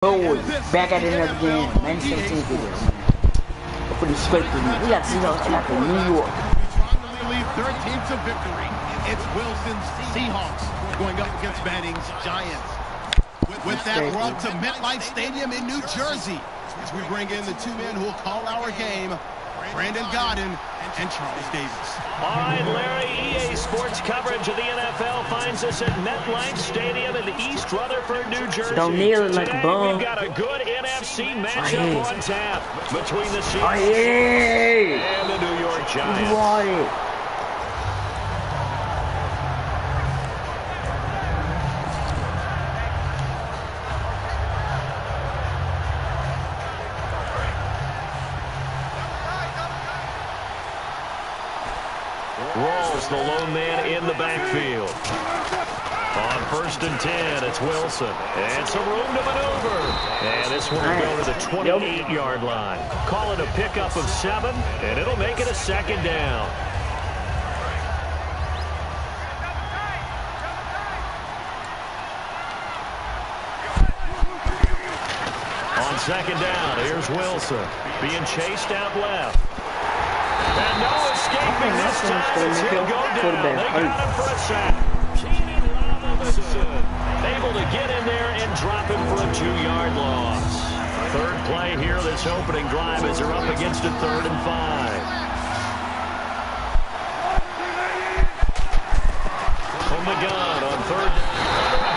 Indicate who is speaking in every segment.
Speaker 1: Oh, back at another game. Man, 17 video. Pretty straight to me. We got Seahawks back in New York.
Speaker 2: Lead third team to victory. It's Wilson's Seahawks going up against Manning's Giants. With that, we're up to MetLife Stadium in New Jersey as we bring in the two men who will call our game, Brandon Godden and Charles Davis.
Speaker 3: All right, Larry, EA Sports coverage of the NFL finds us at MetLife Stadium in East Rutherford, New Jersey.
Speaker 1: Don't kneel it like a bum.
Speaker 3: We've got a good NFC matchup on tap between the Seahawks and the New York Giants. Rolls the lone man in the backfield. On 1st and 10, it's Wilson. And some room to maneuver. And this one will go to the 28-yard line. Call it a pickup of 7, and it'll make it a 2nd down. On 2nd down, here's Wilson. Being chased out left. And no escaping this time as he'll go down. They got him for a sack. Able to get in there and drop him for a 2-yard loss. Third play here this opening drive as they're up against a 3rd and 5. From the gun on 3rd.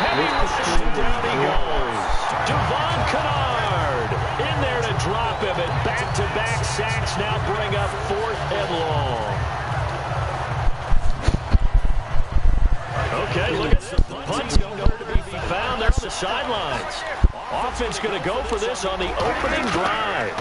Speaker 3: Heavy rush, down he goes. Devon Kennard in there to drop him, and back-to-back sacks now bring up 4th and long. Okay, look at this. The punt's nowhere to be found there on the sidelines. Offense going to go for this on the opening drive.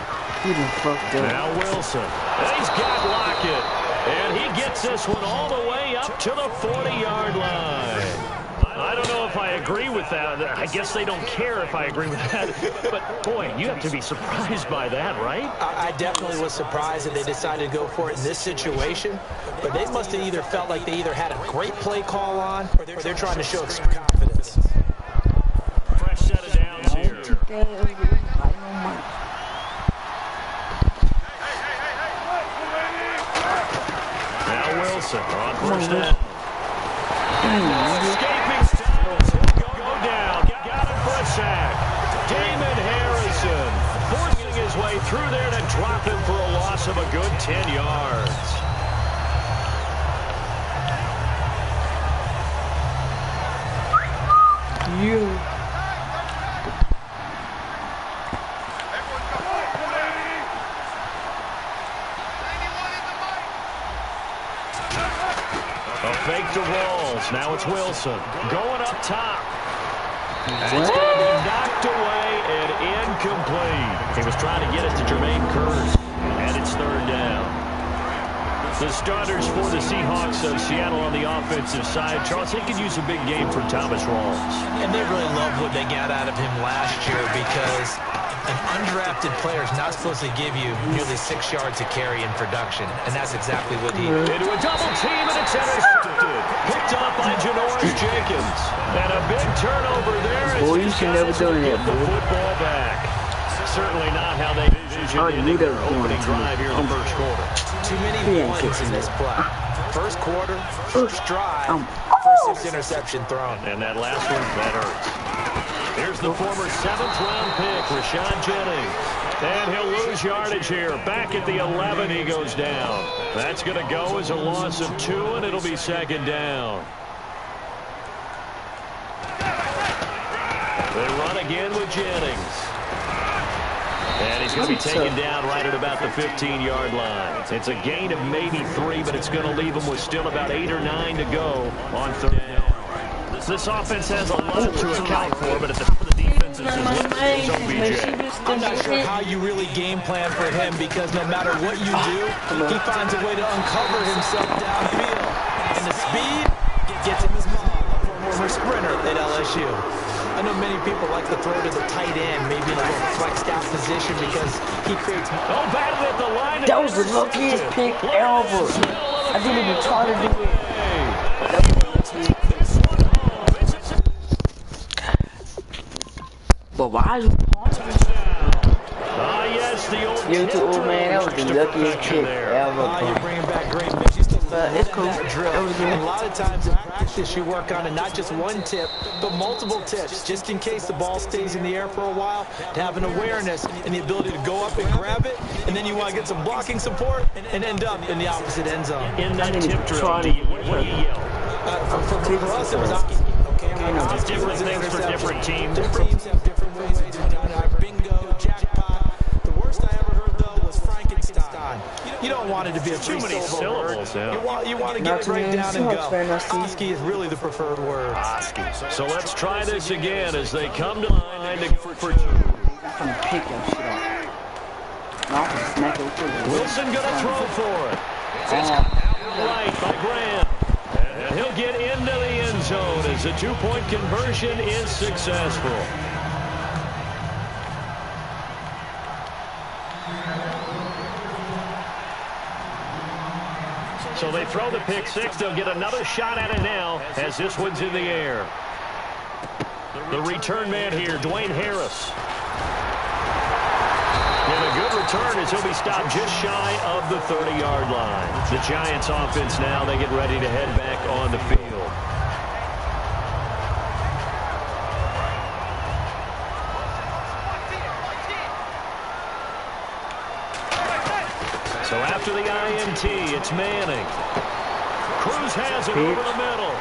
Speaker 3: Now Wilson. And he's got Lockett. And he gets this one all the way up to the 40-yard line. I don't know if I agree with that. I guess they don't care if I agree with that. But, boy, you have to be surprised by that, right?
Speaker 4: I definitely was surprised that they decided to go for it in this situation. But they must have either felt like they either had a great play call on or they're trying to show extreme confidence.
Speaker 3: Fresh set of downs here. Now Wilson on 1st down. Escaping stops. Go down. Got him for a sack. Damon Harrison forcing his way through there to drop him for a loss of a good 10 yards. A fake to Rolls. Now it's Wilson going up top. And it's going to be knocked away and incomplete. He was trying to get it to Jermaine Curse, and it's 3rd down. The starters for the Seahawks of Seattle on the offensive side. Charles, they could use a big game for Thomas Rawls.
Speaker 4: And they really loved what they got out of him last year because an undrafted player is not supposed to give you nearly 6 yards of carry in production, and that's exactly what he did.
Speaker 3: Into a double team, and it's intercepted. Picked up by Janoris Jenkins. And a big turnover there.
Speaker 1: Boy, you should never do that,
Speaker 3: the football back. Certainly not how they envisioned their opening drive here in the first quarter.
Speaker 4: Too many points in this play. First quarter, first drive, first 6 interception thrown.
Speaker 3: And that last one, that hurts. Here's the former 7th-round pick, Rashawn Jennings. And he'll lose yardage here. Back at the 11, he goes down. That's going to go as a loss of 2, and it'll be 2nd down. They run again with Jennings. And he's going to be taken down right at about the 15-yard line. It's a gain of maybe 3, but it's going to leave him with still about 8 or 9 to go on 3rd down. This offense has a lot to account for, but at the top of the defense is OBJ.
Speaker 4: I'm not sure how you really game plan for him because no matter what you do, he finds a way to uncover himself downfield. And the speed gets him his former sprinter at LSU. I know many people like to throw to the tight end, maybe in a little flexed out position because he creates...
Speaker 3: Oh, battle at the line.
Speaker 1: That was the luckiest pick ever. I didn't even try to do it. But why is
Speaker 3: Ah, yes, the old
Speaker 1: YouTube, man, that was the luckiest kick ever.
Speaker 4: You're bringing back great missions.
Speaker 1: But it's cool.
Speaker 4: Drill. A lot of times in practice, you work on it, not just one tip, but multiple tips, just in case the ball stays in the air for a while, to have an awareness and the ability to go up and grab it, and then you want to get some blocking support and end up in the opposite end zone.
Speaker 3: In that tip drill, what do you yell?
Speaker 4: For us, it was okay.
Speaker 3: It's different things for different teams.
Speaker 4: Different teams have different ways of doing it. Bingo, jackpot. The worst I ever heard, though, was Frankenstein. You don't want it to be a
Speaker 3: too many syllables.
Speaker 4: You want to get it right down and go. Oski is really the preferred word.
Speaker 3: So let's try this again as they come to the line for two.
Speaker 1: I'm gonna pick that shit up. No, I'm gonna smack it with it.
Speaker 3: Wilson gonna throw for it. Right by Graham. And he'll get into the end zone as the two-point conversion is successful. So they throw the pick six. They'll get another shot at it now as this one's in the air. The return man here, Dwayne Harris. And a good return as he'll be stopped just shy of the 30-yard line. The Giants offense now, they get ready to head back on the field. So after the INT, it's Manning. Cruz has it over the middle.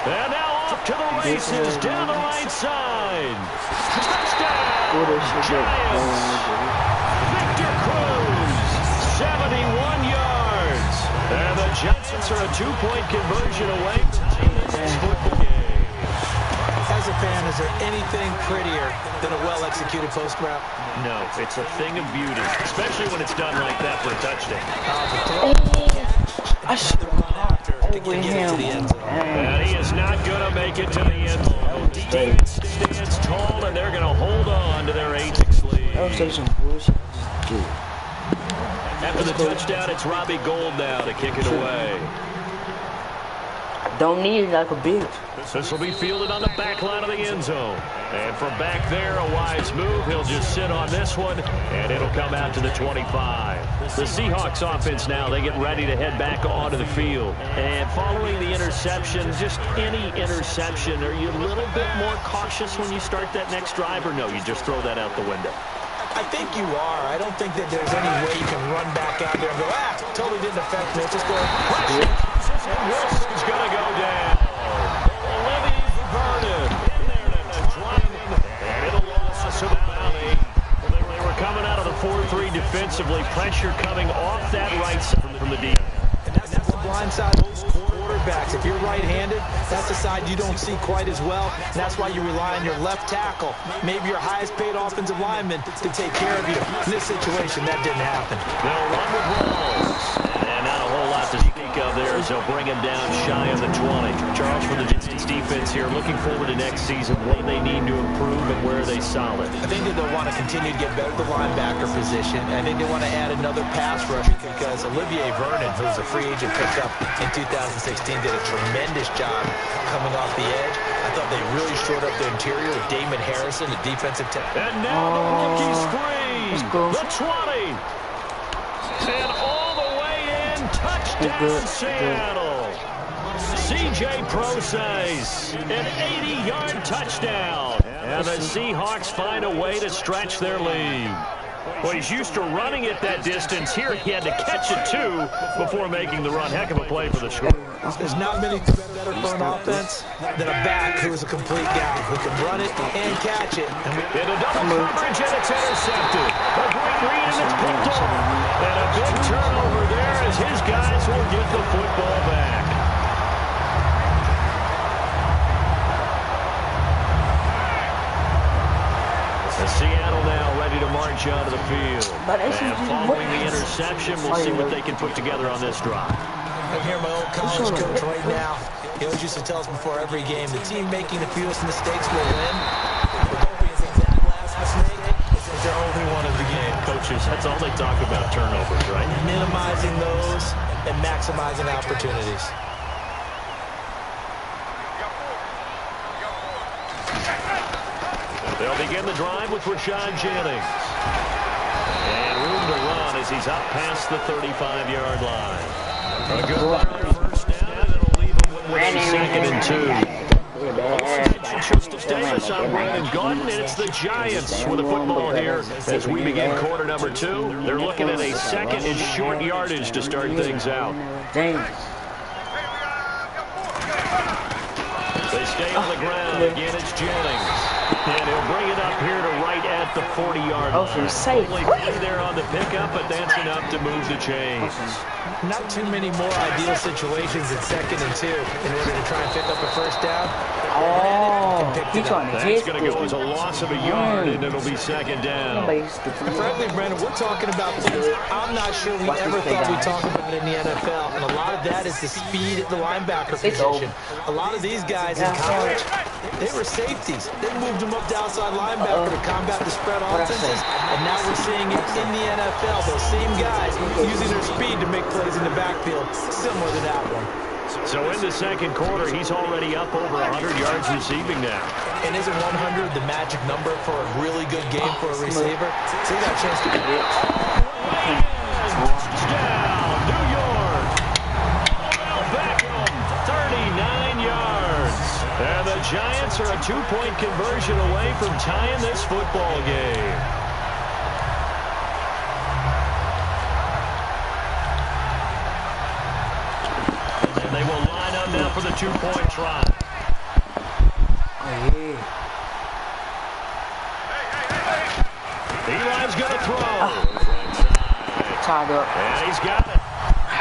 Speaker 3: And now off to the races down the right side. Touchdown! Giants! Victor Cruz, 71 yards. And the Giants are a two-point conversion away in this football game.
Speaker 4: As a fan, is there anything prettier than a well-executed post route?
Speaker 3: No, it's a thing of beauty, especially when it's done like that for a touchdown.
Speaker 1: I should have over him.
Speaker 3: And he is not going to make it to the end zone. Stevens stands tall, and they're going to hold on to their 8-6 lead.
Speaker 1: I was saying some bullshit.
Speaker 3: After the touchdown, it's Robbie Gould now to kick it away.
Speaker 1: Don't need it like a bitch.
Speaker 3: This will be fielded on the back line of the end zone. And from back there, a wise move. He'll just sit on this one, and it'll come out to the 25. The Seahawks offense now, they get ready to head back onto the field. And following the interception, just any interception, are you a little bit more cautious when you start that next drive, or no, you just throw that out the window?
Speaker 4: I think you are. I don't think that there's any way you can run back out there and go, totally didn't affect me. It's just going,
Speaker 3: and Wilson's going to go down. Olivia Vernon in there to drive him. And it'll loss of about 8. They were coming out of the 4-3 defensively. Pressure coming off that right side from the defense.
Speaker 4: And that's the blind side of those quarterbacks. If you're right-handed, that's a side you don't see quite as well. And that's why you rely on your left tackle, maybe your highest-paid offensive lineman, to take care of you. In this situation, that didn't happen.
Speaker 3: They'll run with Rawls. And not a whole lot to speak of there as they'll bring him down shy of the 20. Charles, for the Giants defense here, looking forward to next season, what they need to improve and where are they solid?
Speaker 4: I think that they'll want to continue to get better at the linebacker position. I think they want to add another pass rusher because Olivier Vernon, who's a free agent picked up in 2016, did a tremendous job coming off the edge. I thought they really shored up the interior with Damon Harrison, the defensive tackle.
Speaker 3: And now the rookie screen, the 20. And all the way in, touchdown Seattle. C.J. Procise, an 80-yard touchdown. And the Seahawks find a way to stretch their lead. Well, he's used to running it that distance. Here he had to catch it, too, before making the run. Heck of a play for the score.
Speaker 4: There's not many better for an offense than a back who is a complete guy who can run it and catch it.
Speaker 3: Into double coverage, and it's intercepted. A great read, and it's picked off. And a big turnover there as his guys will get the football back. Seattle now ready to march onto the field. And following the interception, we'll see what they can put together on this drive.
Speaker 4: I'm here, my old college coach right now. He always used to tell us before every game, the team making the fewest mistakes will win. But don't be that last mistake. It's their only one of the game.
Speaker 3: Coaches, that's all they talk about, turnovers, right?
Speaker 4: Minimizing those and maximizing opportunities.
Speaker 3: They'll begin the drive with Rashad Jennings. And room to run as he's up past the 35-yard line. A good run on first down, and it'll leave him with a 2nd and 2. To stay with some Brandon Gaudin, and it's the Giants with the football here as we begin quarter number 2. They're looking at a 2nd and short yardage to start things out. They stay on the ground. Again, it's Jennings. And he'll bring it up here to right at the 40-yard line. Only 3 there on the pickup, but that's enough to move the chains.
Speaker 4: Not too many more ideal situations in 2nd and 2 in order to try and pick up a first down.
Speaker 3: That's going to go as a loss of a yard, and it'll be 2nd down.
Speaker 4: And frankly, Brandon, we're talking about things I'm not sure we ever thought we'd talk about in the NFL, and a lot of that is the speed at the linebacker position. A lot of these guys in college, they were safeties. They moved them up to outside linebacker to combat the spread offenses, and now we're seeing it in the NFL. Those same guys using their speed to make plays in the backfield, similar to that one.
Speaker 3: So in the 2nd quarter, he's already up over 100 yards receiving now.
Speaker 4: And isn't 100 the magic number for a really good game for a receiver? So he got a chance to get it.
Speaker 3: Touchdown, New York. Beckham, 39 yards. And the Giants are a 2-point conversion away from tying this football game. They will line up now for the 2-point try. Eli's going to throw. And he's got it.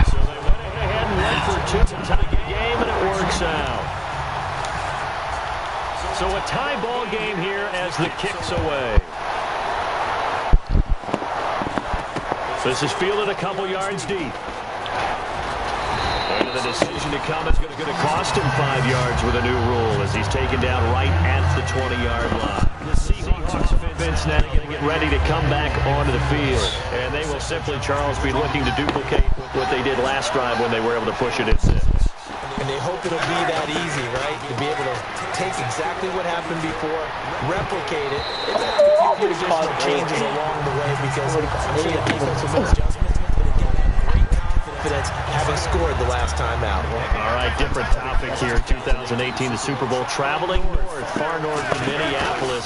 Speaker 3: So they went ahead and went for 2 to tie the game, and it works out. So a tie ball game here as the kick's away. This is fielded a couple yards deep. And the decision to come is going to cost him 5 yards with a new rule as he's taken down right at the 20-yard line. The Seahawks offense now going to get ready to come back onto the field. And they will simply, Charles, be looking to duplicate what they did last drive when they were able to push it in 6.
Speaker 4: And they hope it'll be that easy, right? To be able to take exactly what happened before, replicate it, and then a few additional changes along the way because I'm sure the defense will make adjustments. Having scored the last time out.
Speaker 3: All right, different topic here. 2018, the Super Bowl, traveling north, far north of Minneapolis.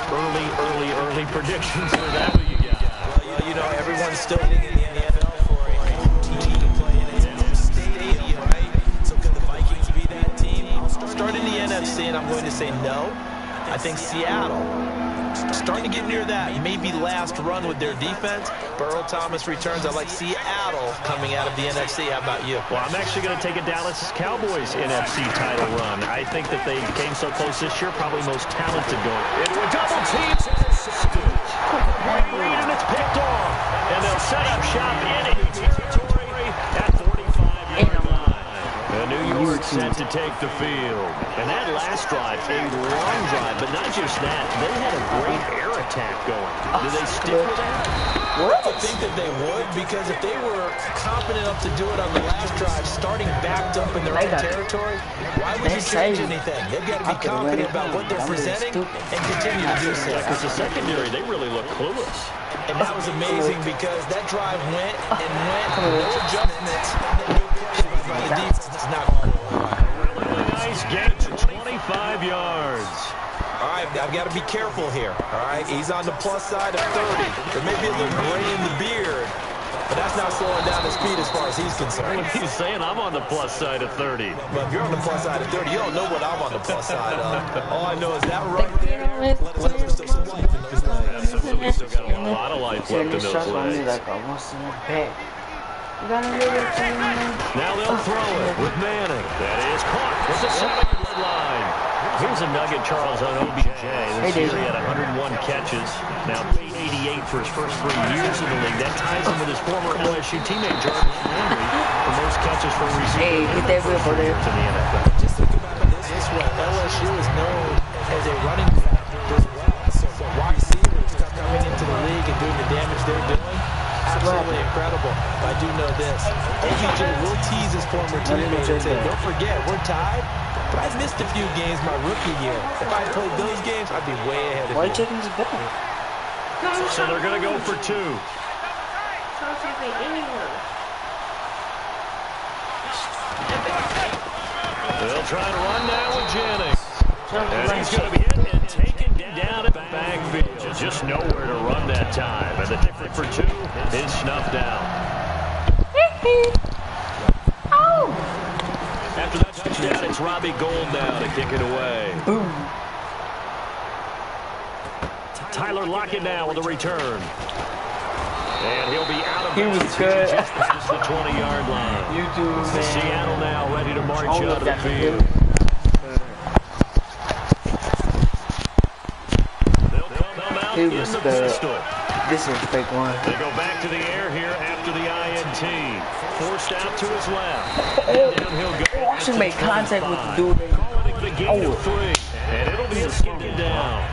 Speaker 3: Early predictions for that. What you got?
Speaker 4: Well, you know, everyone's still in the NFL for a team to play in its own stadium, right? So could the Vikings be that team? I'll start in the NFC, and I'm going to say no. I think Seattle. Starting to get near that maybe last run with their defense. Burrow Thomas returns. I like Seattle coming out of the NFC. How about you?
Speaker 3: Well, I'm actually going to take a Dallas Cowboys NFC title run. I think that they came so close this year, probably most talented going. Into a double team. Great lead, and it's picked off. And they'll set up shop in it. Territory at 45-yard line. New York set to take the field. And that last drive, a long drive, but not just that. They had a great air attack going. Did they stick with that?
Speaker 4: I think that they would, because if they were confident enough to do it on the last drive, starting backed up in their own territory, why would you change anything? They've got to be confident about what they're presenting and continue to do so.
Speaker 3: Yeah, because the secondary, they really look clueless.
Speaker 4: And that was amazing because that drive went and went, no adjustments. By the defense, it's not all
Speaker 3: really nice game to 25 yards.
Speaker 4: All right, I've got to be careful here. All right, he's on the plus side of 30. There may be a little gray in the beard, but that's not slowing down his speed as far as he's concerned.
Speaker 3: He's saying I'm on the plus side of 30.
Speaker 4: But if you're on the plus side of 30, you don't know what I'm on the plus side of. All I know is that right there. There's still some life in those legs.
Speaker 3: Absolutely, still got a lot of life left in those legs. Now they'll throw it with Manning. That is caught with the 7-yard line. Here's a nugget, Charles, on OBJ. This year he had 101 catches. Now 88 for his first 3 years in the league. That ties him with his former LSU teammate, Jarvis Landry, for most catches for receivers in the NFL.
Speaker 4: Just think about it this way. LSU is known as a running back as well. So the wide receivers coming into the league and doing the damage they're doing, absolutely incredible. But I do know this. OBJ will tease his former teammates and say, don't forget, we're tied, I missed a few games my rookie year. If I played those games, I'd be way ahead of
Speaker 1: Why
Speaker 4: you.
Speaker 1: chickens better?
Speaker 3: So they're going to go for 2. They'll try to run now with Jennings. And he's going to be hit and taken down at the backfield. Just nowhere to run that time. And the difference for 2 is snuffed out. After that touchdown, it's Robbie Gould now to kick it away.
Speaker 1: Boom.
Speaker 3: Tyler Lockett now with a return. And he'll be out of
Speaker 1: He was
Speaker 3: bounds
Speaker 1: good.
Speaker 3: just past the 20-yard line.
Speaker 1: You do, man.
Speaker 3: Seattle now ready to march
Speaker 1: All
Speaker 3: out
Speaker 1: of
Speaker 3: of the
Speaker 1: that
Speaker 3: field. They'll come out
Speaker 1: He
Speaker 3: in
Speaker 1: was
Speaker 3: the
Speaker 1: good.
Speaker 3: pistol.
Speaker 1: This is a fake one.
Speaker 3: They go back to the air here after the INT. Forced out to his left.
Speaker 1: Oh,
Speaker 3: Down he'll go.
Speaker 1: I should make contact with the dude.
Speaker 3: Call it a gain of 3. And it'll be a second down.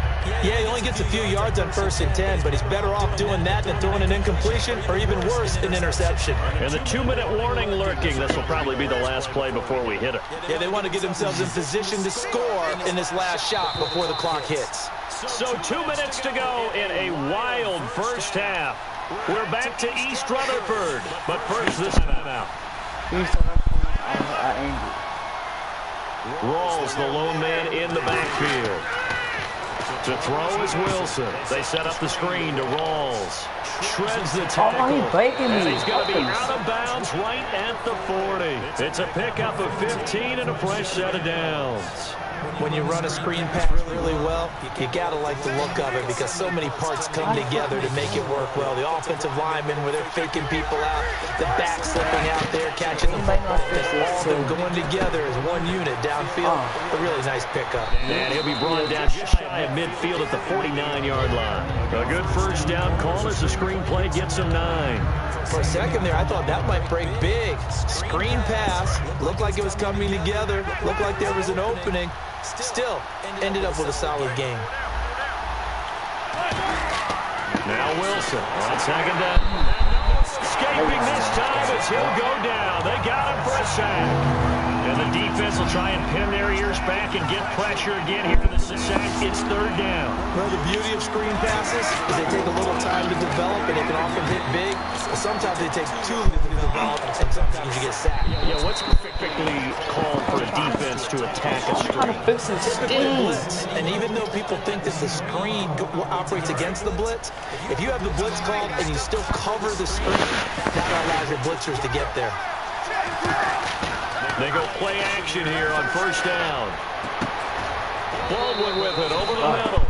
Speaker 4: Yeah, he only gets a few yards on 1st and 10, but he's better off doing that than throwing an incompletion, or even worse, an interception.
Speaker 3: And the 2-minute warning lurking. This will probably be the last play before we hit it.
Speaker 4: Yeah, they want to get themselves in position to score in this last shot before the clock hits.
Speaker 3: So 2 minutes to go in a wild first half. We're back to East Rutherford. But first, this timeout. Rawls, the lone man in the backfield. To throw is Wilson. They set up the screen to Rawls. Shreds the tackle.
Speaker 1: Oh, he's breaking me.
Speaker 3: And he's going to be out of bounds right at the 40. It's a pickup of 15 and a fresh set of downs.
Speaker 4: When you run a screen pass really well, you gotta like the look of it because so many parts come together to make it work well. The offensive linemen where they're faking people out, the back slipping out there, catching the football, all of them going together as one unit downfield. A really nice pickup.
Speaker 3: And he'll be brought down just shy of midfield at the 49-yard line. A good first down call as the screenplay gets him 9.
Speaker 4: For a second there, I thought that might break big. Screen pass, looked like it was coming together, looked like there was an opening. Still, ended up with a solid game.
Speaker 3: Now Wilson on second down. Escaping this time as he'll go down. They got him for a sack. And the defense will try and pin their ears back and get pressure again here for the sack. It's 3rd down.
Speaker 4: Well, the beauty of screen passes is they take a little time to develop and they can often hit big. But sometimes they take too long to develop and sometimes you get sacked.
Speaker 3: Yeah, what's perfectly called for a defense to attack a screen?
Speaker 4: Typically blitz. And even though people think that the screen operates against the blitz, if you have the blitz called and you still cover the screen, that allows your blitzers to get there.
Speaker 3: They go play action here on first down. Baldwin with it over the middle.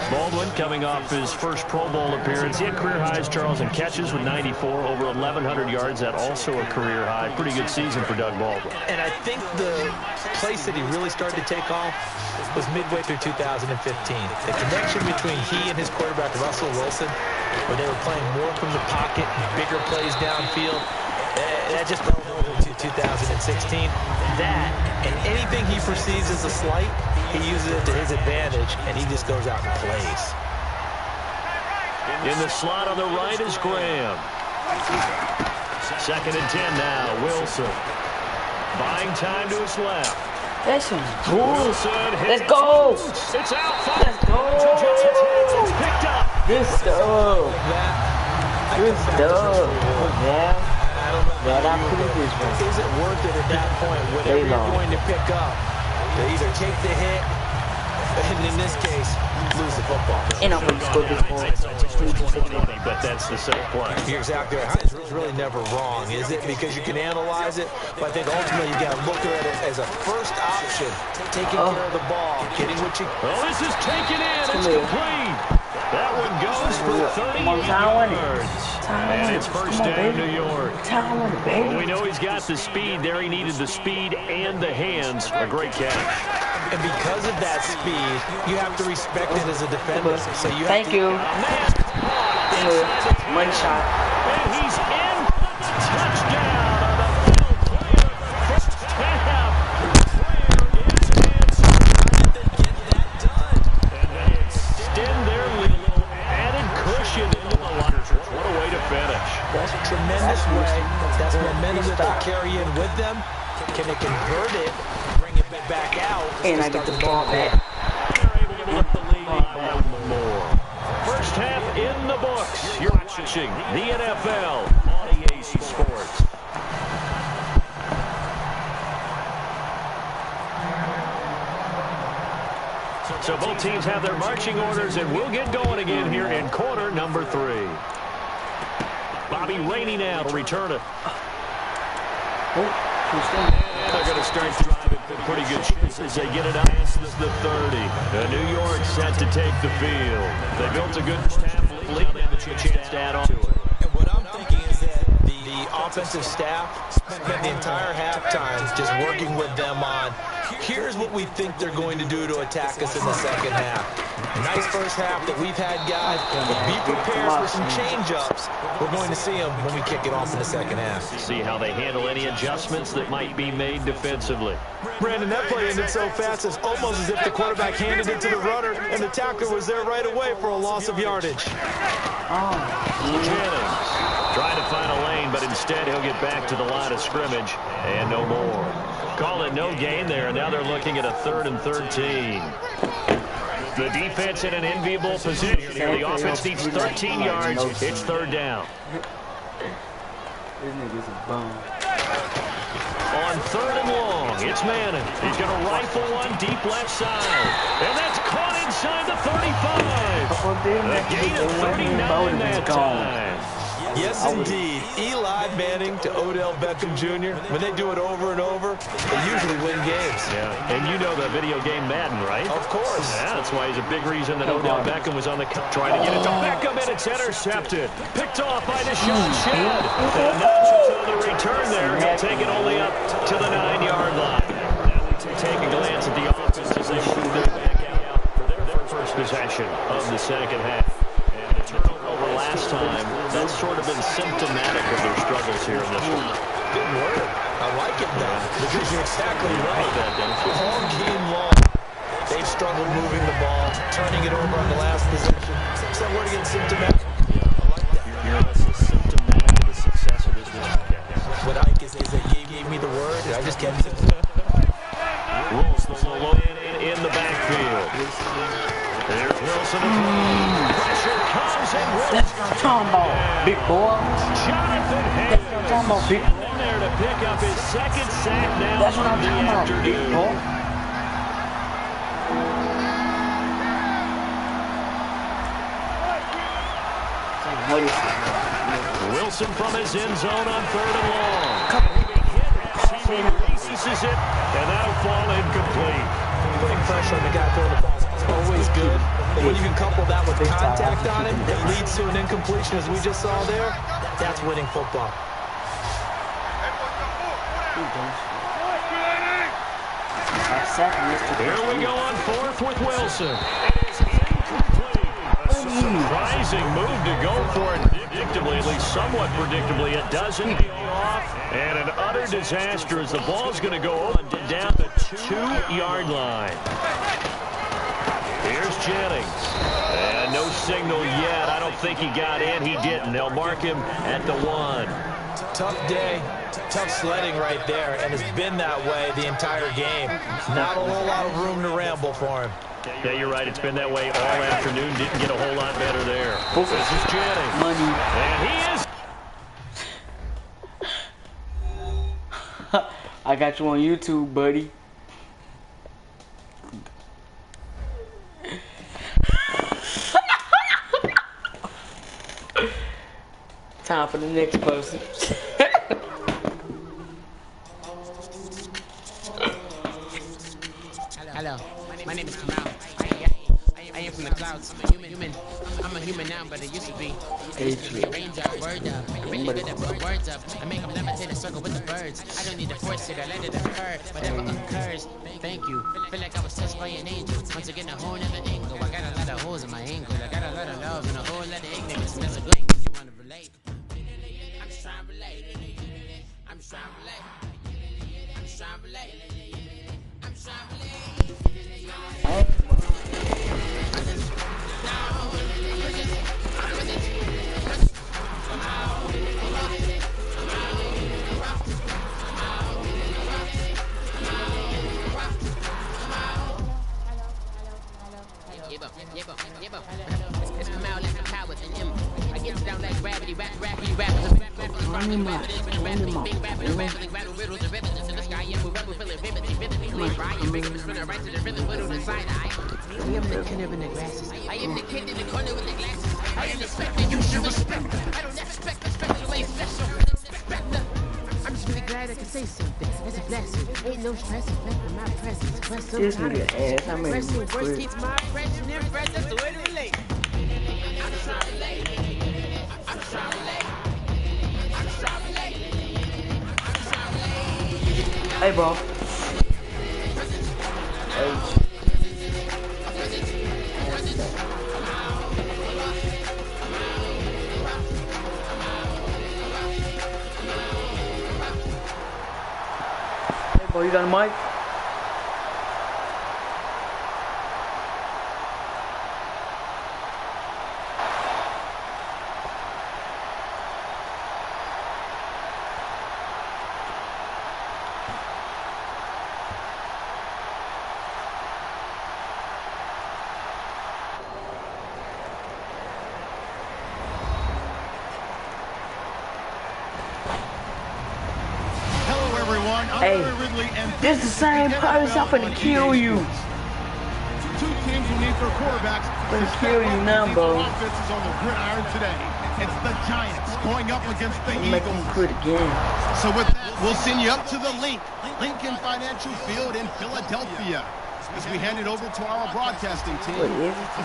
Speaker 3: Baldwin coming off his first Pro Bowl appearance. He had career highs, Charles, in catches with 94, over 1,100 yards. That also a career high. Pretty good season for Doug Baldwin.
Speaker 4: And I think the place that he really started to take off was midway through 2015. The connection between he and his quarterback, Russell Wilson, where they were playing more from the pocket, bigger plays downfield. That just fell over to 2016. That and anything he perceives as a slight, he uses it to his advantage, and he just goes out and plays.
Speaker 3: In the slot on the right is Graham. 2nd and 10 now. Wilson buying time to his left.
Speaker 1: That's some
Speaker 3: Wilson hits.
Speaker 1: Let's go.
Speaker 3: It's out.
Speaker 1: Let's go.
Speaker 3: It's picked up.
Speaker 1: Good stuff. Good stuff. Yeah.
Speaker 4: Is it worth it at that point? Whatever you're going to pick up, to either take the hit, and in this case, lose the football.
Speaker 1: And I'm going to score this ball.
Speaker 3: But that's the same play.
Speaker 4: You're exactly right. It's really never wrong, is it? Because you can analyze it, but I think ultimately you got to look at it as a first option, taking care of the ball, getting what you.
Speaker 3: Oh, this is taken in. It's complete. That one goes for 30 yards. And it's first down, New York. Well, we know he's got the speed there. He needed the speed and the hands. A great catch.
Speaker 4: And because of that speed, you have to respect it as a defender. So you
Speaker 1: Thank you. Money shot.
Speaker 3: And he's in. Touchdown on the field clear. First half. And they extend their lead. A little added cushion into the line. What a way to finish.
Speaker 4: That's a tremendous way. That's momentum that they carry in with them. Can they convert it, bring it back back out.
Speaker 1: And I get the ball back.
Speaker 3: They're able to lift the lead by one more. First half in the books. You're watching the NFL on EA Sports. So both teams have their marching orders, and we'll get going again here in quarter number 3. Bobby Rainey now to return it. And they're going to start driving with pretty good shots as they get it out to the 30. New York set to take the field. They built a good half lead. They have a chance to add on to it.
Speaker 4: And what I'm thinking is that the offensive staff spent the entire halftime just working with them on, here's what we think they're going to do to attack us in the second half. Nice first half that we've had, guys, but be prepared for some change-ups. We're going to see them when we kick it off in the second half.
Speaker 3: See how they handle any adjustments that might be made defensively.
Speaker 4: Brandon, that play ended so fast, it's almost as if the quarterback handed it to the runner, and the tackler was there right away for a loss of yardage.
Speaker 3: Jennings trying to find a lane, but instead he'll get back to the line of scrimmage, and no more. Call it no gain there, and now they're looking at a 3rd and 13. The defense in an enviable position here. The offense needs 13 yards. It's 3rd down.
Speaker 1: This nigga's a bum.
Speaker 3: On 3rd and long, it's Manning. He's going to rifle one deep left side. And that's caught inside the 35. A gain of 39 that time.
Speaker 4: Yes, indeed. Eli Manning to Odell Beckham Jr. When they do it over and over, they usually win games.
Speaker 3: Yeah, and you know the video game Madden, right?
Speaker 4: Of course.
Speaker 3: Yeah, that's why he's a big reason that Odell Beckham was on the cut. Trying to get it to Beckham, and it's intercepted. Picked off by Deshaun Shed. And that's the return there. He'll take it only up to the 9-yard line. Now we take a glance at the offense as they shoot their back out for their first possession of the second half. Turnover last time, that's sort of been symptomatic of their struggles here in this one.
Speaker 4: Good word. I like it now, because you're exactly right. All game long, they've struggled moving the ball, turning it over on the last possession. Is that word again, symptomatic? Yeah, I like that.
Speaker 3: You're symptomatic of the success of this weekend.
Speaker 4: What I think is they gave me the word, and I just kept it.
Speaker 3: Rolls the low in the backfield. There's Wilson. Pressure comes and Wilson.
Speaker 1: That's what I'm talking about, big boy.
Speaker 3: Jonathan
Speaker 1: That's what I'm talking about, big boy.
Speaker 3: in there to pick up his 2nd sack now.
Speaker 1: That's what I'm talking about, big boy. What is it?
Speaker 3: Wilson from his end zone on 3rd and long. He releases it, and that'll fall incomplete.
Speaker 4: Putting pressure on the guy throwing the ball is always good. But when you can couple that with contact on him, it leads to an incompletion, as we just saw there. That's winning football.
Speaker 3: Here we go on 4th with Wilson. It's incomplete. A surprising move to go for it predictably, at least somewhat predictably. It doesn't go off, and an utter disaster as the ball's going to go down the 2-yard line. Here's Jennings. And no signal yet. I don't think he got in. He didn't. They'll mark him at the 1.
Speaker 4: Tough day, tough sledding right there, and it's been that way the entire game. Not a whole lot of room to ramble for him.
Speaker 3: Yeah, you're right. It's been that way all afternoon. Didn't get a whole lot better there. This is Jennings.
Speaker 1: Money.
Speaker 3: And he is.
Speaker 1: I got you on YouTube, buddy. Time for the next person.
Speaker 5: Hello, my name is Kamau. I am from the clouds. I'm a human now, but I used to be. Range up, word up. I'm really good at putting words up. I make them levitate a circle with the birds. I don't need to force it, I let it occur. Whatever occurs, thank you. Feel like I was touched by an angel. Once again, a whole nother angle. I got a lot of holes in my ankle. I got a lot of love and a whole lot of ignorance. And that's a good thing if you want to relate. I'm just trying to relate. I'm just trying to relate. I'm just trying to relate. I'm just trying to relate. I'm just really glad I can say something. That's a blessing. Ain't no stress affecting my presence. Press
Speaker 1: This nigga ass, I made him
Speaker 5: worst keeps my impression impressed. That's the way to relate. I'm just trying to relate. I'm just trying to relate. I'm just trying to relate. I'm just trying to relate.
Speaker 1: Hey, bro. Hey, bro, you got a mic? Hey, this the same person. I'm finna kill you.
Speaker 2: Two teams who need their quarterbacks
Speaker 1: I'm finna kill you now, bro.
Speaker 2: Offense is on the gridiron today. It's the Giants going up against the
Speaker 1: Make
Speaker 2: Eagles.
Speaker 1: him quit again.
Speaker 2: So with that, we'll send you up to the Lincoln Financial Field in Philadelphia, as we hand it over to our broadcasting team,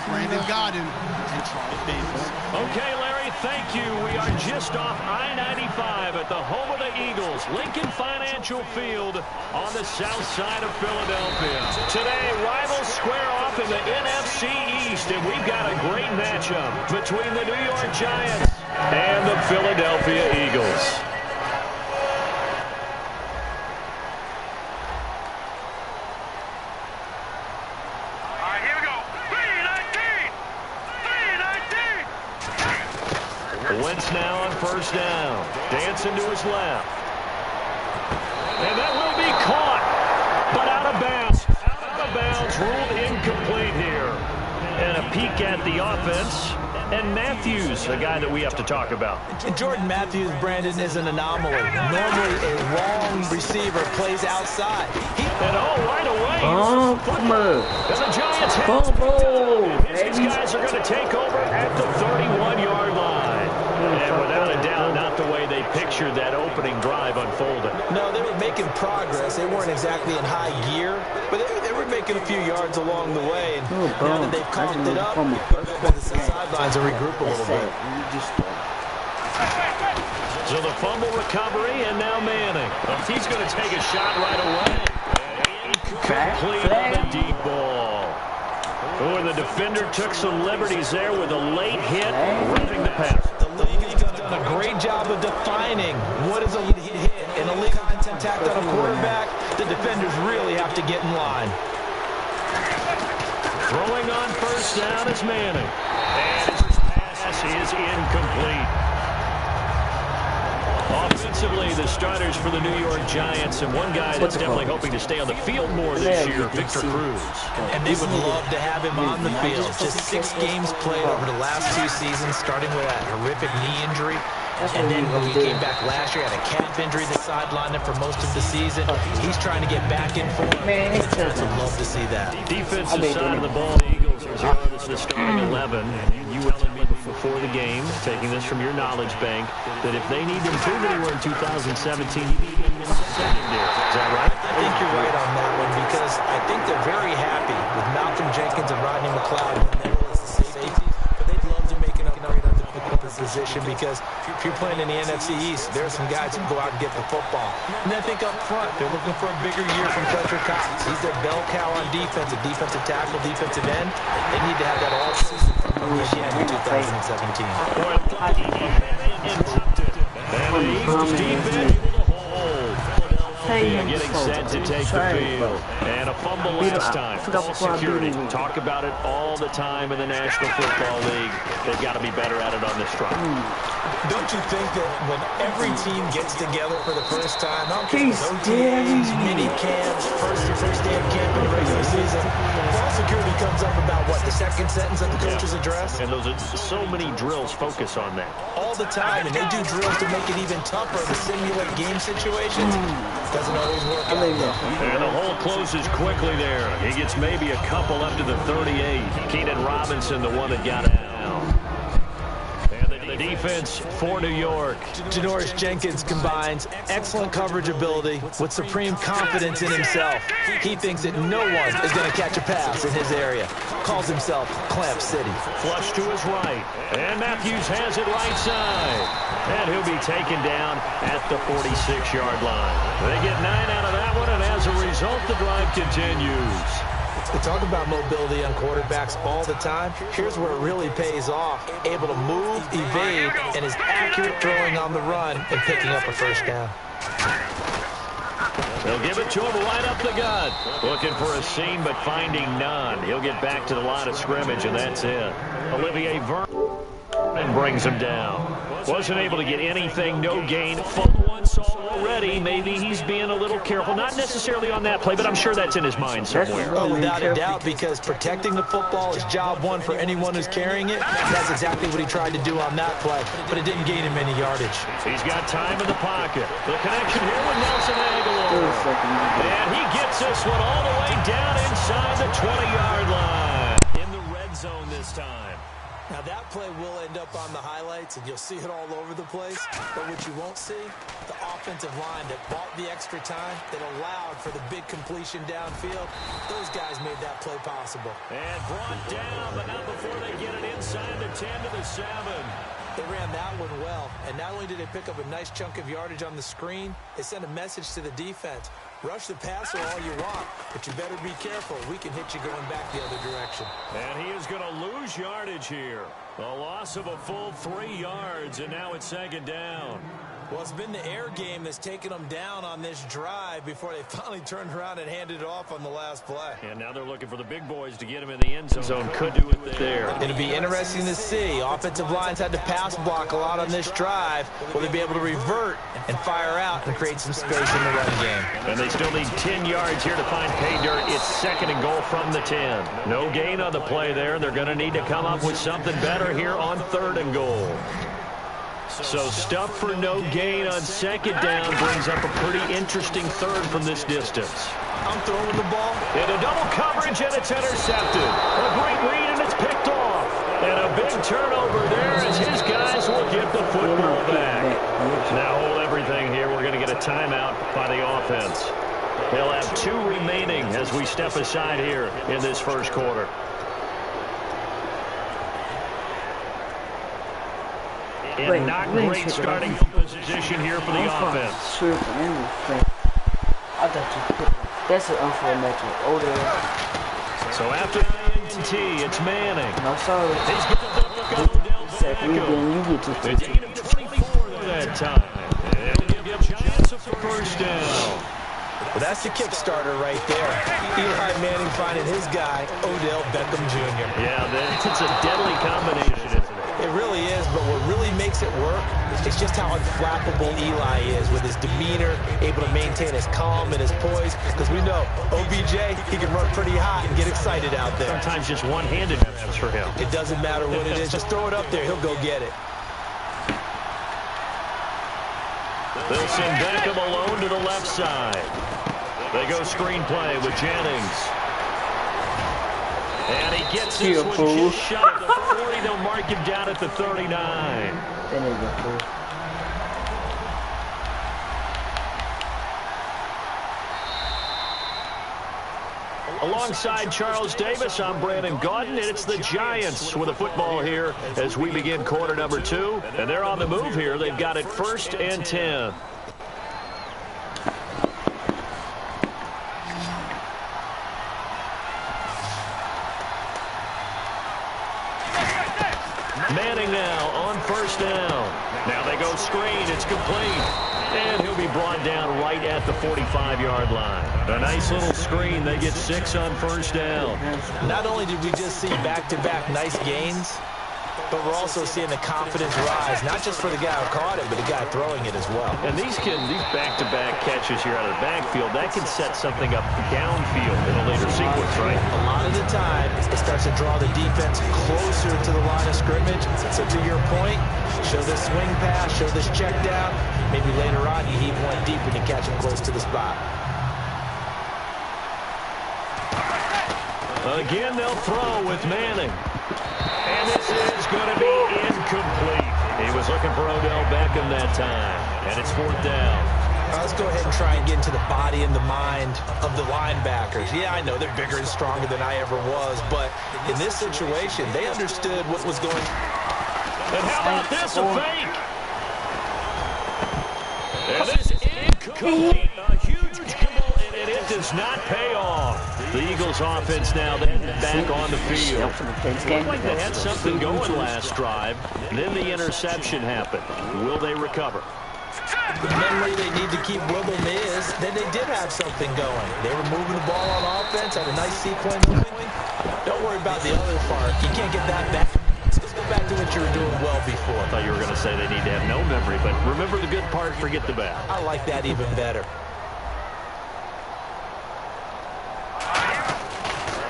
Speaker 2: Brandon Godden and Charles Davis.
Speaker 3: Okay, Larry, thank you. We are just off I-95 at the home of the Eagles, Lincoln Financial Field on the south side of Philadelphia. Today, rivals square off in the NFC East, and we've got a great matchup between the New York Giants and the Philadelphia Eagles. Wentz now on first down. Dancing to his left. And that will be caught, but out of bounds. Out of bounds, ruled incomplete here. And a peek at the offense. And Matthews, a guy that we have to talk about.
Speaker 4: Jordan Matthews, Brandon, is an anomaly. Normally, a wrong receiver plays outside.
Speaker 3: And right away.
Speaker 1: Oh, come on.
Speaker 3: And the Giants have these guys are going to take over at the 31-yard line. And without a doubt, not the way they pictured that opening drive unfolded.
Speaker 4: No, they were making progress. They weren't exactly in high gear, but they were making a few yards along the way. And now that they've caught it up, the sidelines are regroup a little bit.
Speaker 3: So the fumble recovery, and now Manning. He's going to take a shot right away. Incomplete on the deep ball. Oh, and the defender took some liberties there with a late hit, ripping the pass.
Speaker 4: The league has done a great job of defining what is a lead hit. In a league contact on a quarterback, the defenders really have to get in line.
Speaker 3: Throwing on first down is Manning. And his pass is incomplete. Offensively, the starters for the New York Giants, and one guy that's definitely hoping to stay on the field more this year, Victor Cruz.
Speaker 4: And they would love to have him on the field. Just 6 games played over the last 2 seasons, starting with that horrific knee injury. And then when he came back last year, had a calf injury that sidelined him for most of the season. He's trying to get back in form.
Speaker 1: Man,
Speaker 4: the Giants would love to see that.
Speaker 3: Defensive side of the ball, the Eagles are the starting 11. You were telling me before the game, taking this from your knowledge bank, that if they need to improve anywhere in 2017, you need to in the secondary. Is that right?
Speaker 4: I think you're right on that one, because I think they're very happy with Malcolm Jenkins and Rodney McLeod in the middle as the safety. But they'd love to make an upgrade on the position, because if you're playing in the NFC East, there are some guys who can go out and get the football. And I think up front, they're looking for a bigger year from Fletcher Cox. He's their bell cow on defense, a defensive tackle, defensive end. They need to have that all season from this year in 2017.
Speaker 3: And the Eagles defense able to hold. getting set to take the field. And a fumble last time. Ball security. Talk about it all the time in the National Football League. They've got to be better at it on this drive.
Speaker 4: Don't you think that when every team gets together for the first time, OTAs, mini camps, first day of camp in the regular season, ball security comes up about what, the second sentence of the coach's address?
Speaker 3: And those are so many drills focus on that.
Speaker 4: All the time, and they do drills to make it even tougher to simulate game situations. Doesn't always work out.
Speaker 3: And the hole closes quickly there. He gets maybe a couple up to the 38. Keenan Robinson, the one that got out. The defense for New York.
Speaker 4: Janoris Jenkins combines excellent coverage ability with supreme confidence in himself. He thinks that no one is going to catch a pass in his area. Calls himself Clamp City.
Speaker 3: Flush to his right. And Matthews has it right side. And he'll be taken down at the 46-yard line. They get 9 out of that one, and as a result, the drive continues.
Speaker 4: We talk about mobility on quarterbacks all the time. Here's where it really pays off. Able to move, evade, and is accurate throwing on the run and picking up a first down.
Speaker 3: They'll give it to him right up the gut. Looking for a seam, but finding none. He'll get back to the line of scrimmage, and that's it. Olivier Vernon brings him down. Wasn't able to get anything, no gain. Fumble once already. Maybe he's being a little careful. Not necessarily on that play, but I'm sure that's in his mind somewhere.
Speaker 4: Oh, without a doubt, because protecting the football is job one for anyone who's carrying it. That's exactly what he tried to do on that play, but it didn't gain him any yardage.
Speaker 3: He's got time in the pocket. The connection here with Nelson Aguilar. And he gets this one all the way down inside the 20-yard line. In the red zone this time.
Speaker 4: Now that play will end up on the highlights, and you'll see it all over the place. But what you won't see, the offensive line that bought the extra time, that allowed for the big completion downfield. Those guys made that play possible.
Speaker 3: And brought down, but not before they get it inside the 10 to the 7.
Speaker 4: They ran that one well, and not only did they pick up a nice chunk of yardage on the screen, they sent a message to the defense. Rush the passer all you want, but you better be careful. We can hit you going back the other direction.
Speaker 3: And he is going to lose yardage here. A loss of a full 3 yards, and now it's second down.
Speaker 4: Well, it's been the air game that's taken them down on this drive before they finally turned around and handed it off on the last play.
Speaker 3: And now they're looking for the big boys to get him in the end zone. Could do it there.
Speaker 4: It'll be interesting to see. Offensive lines had to pass block a lot on this drive. Will they be able to revert and fire out and create some space in the run game?
Speaker 3: And they still need 10 yards here to find pay dirt. It's second and goal from the 10. No gain on the play there. They're going to need to come up with something better here on third and goal. So stuff for no gain on second down brings up a pretty interesting third from this distance.
Speaker 4: I'm throwing the ball.
Speaker 3: Into double coverage, and it's intercepted. A great read, and it's picked off. And a big turnover there as his guys will get the football back. Now hold everything here. We're going to get a timeout by the offense. They'll have 2 remaining as we step aside here in this first quarter. And not great starting position here for the offense.
Speaker 1: That's an unfair matchup.
Speaker 3: So after INT, it's Manning.
Speaker 1: No, sorry.
Speaker 3: He's going to gain of 24 that time. And we'll give Giants a first down.
Speaker 4: Well, that's the Kickstarter right there. Eli Manning finding his guy, Odell Beckham Jr.
Speaker 3: Yeah, it's a deadly combination, isn't it?
Speaker 4: It really is, but what really makes it work is just how unflappable Eli is with his demeanor, able to maintain his calm and his poise, because we know OBJ, he can run pretty hot and get excited out there.
Speaker 3: Sometimes just one-handed grabs for him.
Speaker 4: It doesn't matter what it is. Just throw it up there. He'll go get it.
Speaker 3: They'll send Beckham alone to the left side. They go screenplay with Jennings. And he gets this one just shot at the 40. They'll mark him down at the 39. Alongside Charles Davis, I'm Brandon Gaudin, and it's the Giants with the football here as we begin quarter number 2. And they're on the move here. They've got it 1st and 10. Manning now on 1st down. Now they go throw screen. It's complete. And he'll be brought down right at the 45-yard line. A nice little screen. They get 6 on first down.
Speaker 4: Not only did we just see back-to-back nice gains, but we're also seeing the confidence rise, not just for the guy who caught it, but the guy throwing it as well.
Speaker 3: And these back-to-back catches here out of the backfield, that can set something up downfield in a later sequence, right?
Speaker 4: A lot of the time, it starts to draw the defense closer to the line of scrimmage. So to your point, show this swing pass, show this check down. Maybe later on you heave one deep when you catch him close to the spot.
Speaker 3: Again, they'll throw with Manning. And this is going to be incomplete. He was looking for Odell Beckham that time. And it's 4th down.
Speaker 4: Let's go ahead and try and get into the body and the mind of the linebackers. Yeah, I know they're bigger and stronger than I ever was, but in this situation, they understood what was going on.
Speaker 3: And how about this, a fake? And this is incomplete. A huge gamble, and it does not pay off. The Eagles offense now then back on the field. Looked like they had something going last drive. Then the interception happened. Will they recover?
Speaker 4: The memory they need to keep with them is that they did have something going. They were moving the ball on offense, had a nice sequence. Don't worry about the other part. You can't get that back. Let's go back to what you were doing well before.
Speaker 3: I thought you were going to say they need to have no memory, but remember the good part, forget the bad.
Speaker 4: I like that even better.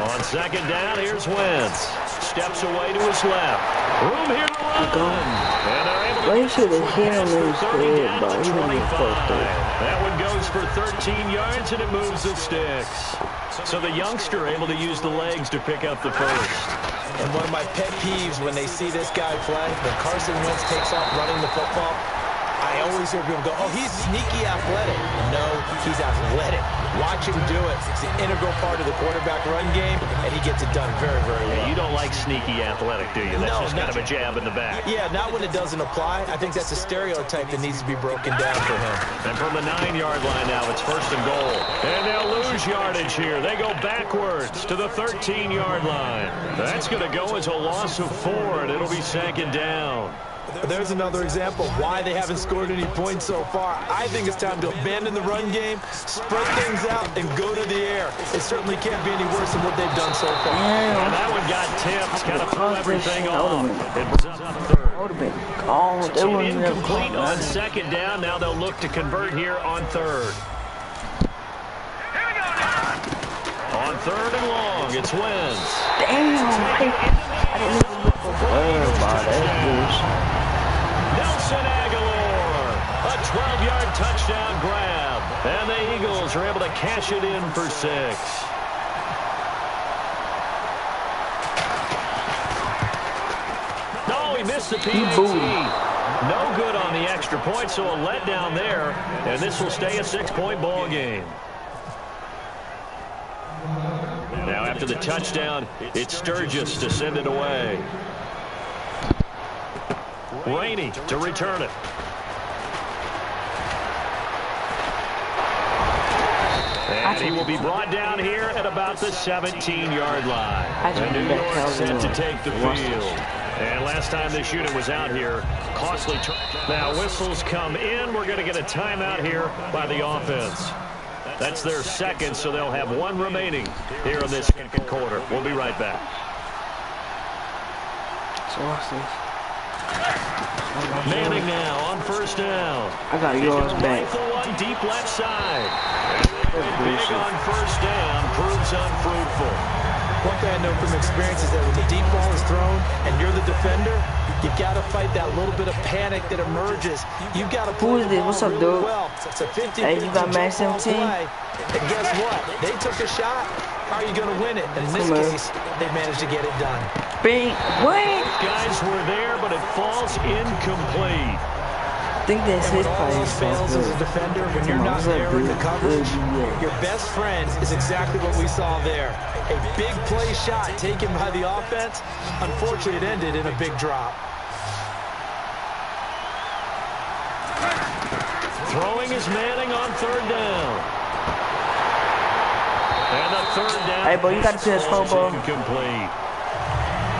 Speaker 3: On 2nd down, here's Wentz. Steps away to his left. Room here to run. And they're able to
Speaker 1: Why should they hit him in his head, but he didn't get close to it.
Speaker 3: That one goes for 13 yards, and it moves the sticks. So the youngster able to use the legs to pick up the first.
Speaker 4: And one of my pet peeves when they see this guy play, when Carson Wentz takes off running the football, I always hear people go, oh, he's sneaky athletic. No, he's athletic. Watch him do it. It's an integral part of the quarterback run game, and he gets it done very, very well.
Speaker 3: Yeah, you don't like sneaky athletic, do you? That's just kind of a jab in the back.
Speaker 4: Yeah, not when it doesn't apply. I think that's a stereotype that needs to be broken down for him.
Speaker 3: And from the 9-yard line now, it's 1st and goal. And they'll lose yardage here. They go backwards to the 13-yard line. That's going to go as a loss of 4, and it'll be 2nd down.
Speaker 4: There's another example of why they haven't scored any points so far. I think it's time to abandon the run game, spread things out, and go to the air. It certainly can't be any worse than what they've done so far.
Speaker 3: And that one got tipped, kind of threw everything off. It was up 3rd. Incomplete on 2nd down. Now they'll look to convert here on 3rd. On 3rd and long, it's Wentz.
Speaker 1: I didn't even look for that.
Speaker 3: Nelson Aguilar, a 12-yard touchdown grab. And the Eagles are able to cash it in for 6. No, he missed the PAT. No good on the extra point, so a letdown there. And this will stay a 6-point ball game. Now after the touchdown, it's Sturgis to send it away. Rainey to return it. And he will be brought down here at about the 17-yard line. And New York set to take the field. And last time this unit was out here, costly. Now whistles come in. We're going to get a timeout here by the offense. That's their 2nd, so they'll have 1 remaining here in this 2nd quarter. We'll be right back. Manning now on 1st down.
Speaker 1: I got yours back.
Speaker 3: One deep left side. Big on 1st down, proves unfruitful.
Speaker 4: One thing I know from experience is that when the deep ball is thrown and you're the defender, you've got to fight that little bit of panic that emerges. You've got to
Speaker 1: Who is this? What's up, dude?
Speaker 4: Well, it's a 50-50
Speaker 1: hey, you got Max 17?
Speaker 4: And guess what? They took a shot. How are you going to win it? And in this case, they managed to get it done.
Speaker 1: Bing. What?
Speaker 3: Guys were there, but it falls incomplete.
Speaker 1: I think that's his
Speaker 4: play. Fails as a defender when you're not there in the coverage. Your best friend is exactly what we saw there. A big play shot taken by the offense. Unfortunately, it ended in a big drop.
Speaker 3: Throwing is Manning on 3rd down. And the 3rd down.
Speaker 1: Hey, boy, you got to PS4, bro.
Speaker 3: Incomplete.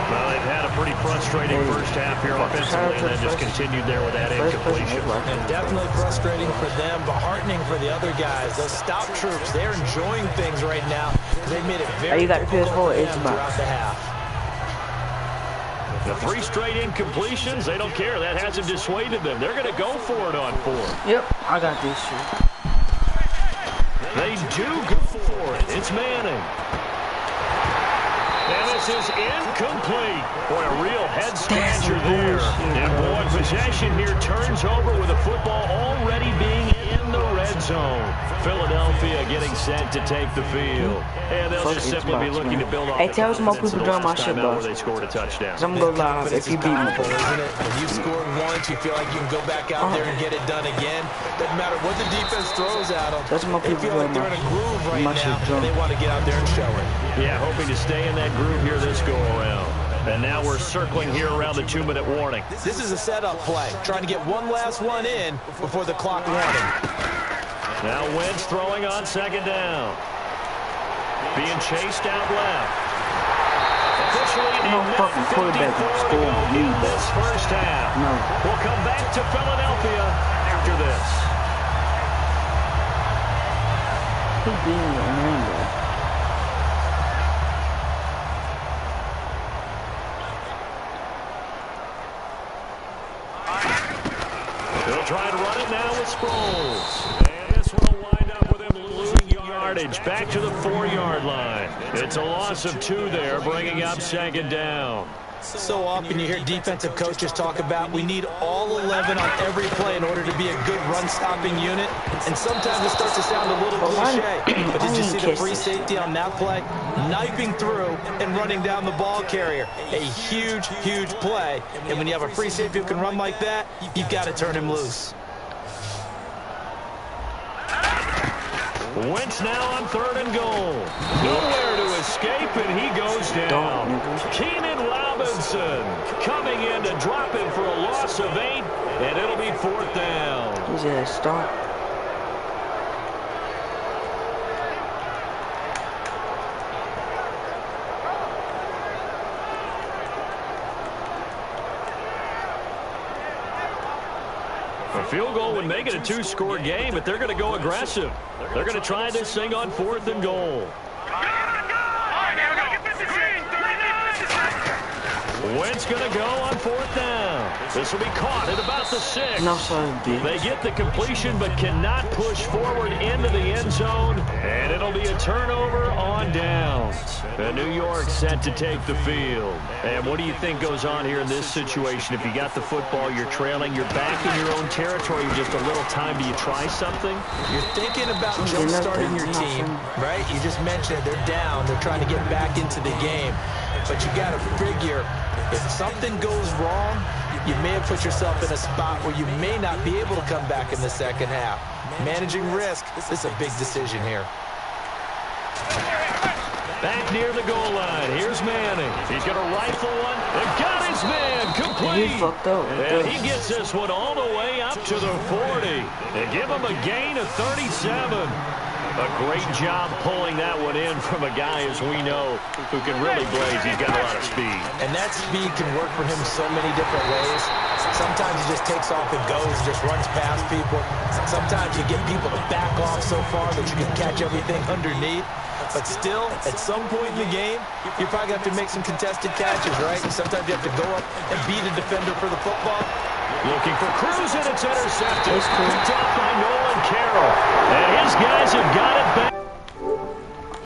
Speaker 3: Well, they've had a pretty frustrating first half here offensively, and then just continued there with that incompletion.
Speaker 4: And definitely frustrating for them, but heartening for the other guys. Those stout troops, they're enjoying things right now. They made it very
Speaker 1: you got the PS4
Speaker 4: difficult
Speaker 1: throughout
Speaker 4: the half.
Speaker 3: The 3 straight incompletions, they don't care. That hasn't dissuaded them. They're going to go for it on 4.
Speaker 1: Yep, I got this shit.
Speaker 3: They do go for it. It's Manning. And this is incomplete. Boy, a real head-scratcher there. And boy, possession here turns over with the football already being in the red zone. Philadelphia getting set to take the field. And they'll just simply be looking to build off.
Speaker 1: Hey, tell some more people to join my shit, bro.
Speaker 3: They scored a touchdown.
Speaker 1: I'm going to go live if you beat me.
Speaker 4: Isn't it? When you've scored once, you feel like you can go back out there and get it done again. Doesn't matter what the defense throws at them.
Speaker 1: Tell some more
Speaker 4: They
Speaker 1: people
Speaker 4: feel like they're in a groove right now, and they want to get out there and show it.
Speaker 3: Yeah, hoping to stay in that groove here this go-around. And now we're circling here around the 2-minute warning.
Speaker 4: This is a setup play, trying to get one last one in before the clock warning.
Speaker 3: Now Wentz throwing on 2nd down. Being chased out left. Officially
Speaker 1: No fucking quarterback scoring me,
Speaker 3: this first half.
Speaker 1: No.
Speaker 3: We'll come back to Philadelphia after this.
Speaker 1: He beat me on Rainbow.
Speaker 3: They'll try to run it now with Sproles. And this one will wind up with him losing yardage back to the 4-yard line. It's a loss of 2 there, bringing up 2nd down.
Speaker 4: So often you hear defensive coaches talk about we need all 11 on every play in order to be a good run-stopping unit. And sometimes it starts to sound a little cliche. But did you see the free safety on that play? Knifing through and running down the ball carrier. A huge, huge play. And when you have a free safety who can run like that, you've got to turn him loose.
Speaker 3: Wentz now on 3rd and goal. Nowhere to escape, and he goes down. Keenan Robinson coming in to drop him for a loss of 8, and it'll be 4th down.
Speaker 1: He's a start.
Speaker 3: A field goal would make it a 2-score game, but they're going to go aggressive. They're going to try this thing on 4th and goal. Wentz going to go on 4th down. This will be caught at about the 6.
Speaker 1: No, sorry, bitch.
Speaker 3: They get the completion but cannot push forward into the end zone, and it'll be a turnover on downs. And New York set to take the field. And what do you think goes on here in this situation? If you got the football, you're trailing, you're back in your own territory with just a little time. Do you try something?
Speaker 4: You're thinking about jump-starting your team, right? You just mentioned it. They're down. They're trying to get back into the game. But you got to figure, if something goes wrong, you may have put yourself in a spot where you may not be able to come back in the second half. Managing risk, this is a big decision here.
Speaker 3: Back near the goal line. Here's Manning. He's going to rifle one. And got his man complete.
Speaker 1: He fucked up.
Speaker 3: And he gets this one all the way up to the 40. And give him a gain of 37. A great job pulling that one in from a guy, as we know, who can really blaze. He's got a lot of speed.
Speaker 4: And that speed can work for him so many different ways. Sometimes he just takes off and goes, just runs past people. Sometimes you get people to back off so far that you can catch everything underneath. But still, at some point in the game, you're probably going to have to make some contested catches, right? And sometimes you have to go up and beat a defender for the football.
Speaker 3: Looking for Cruz, and it's intercepted. Picked up by Nolan Carroll. And his guys have got it back.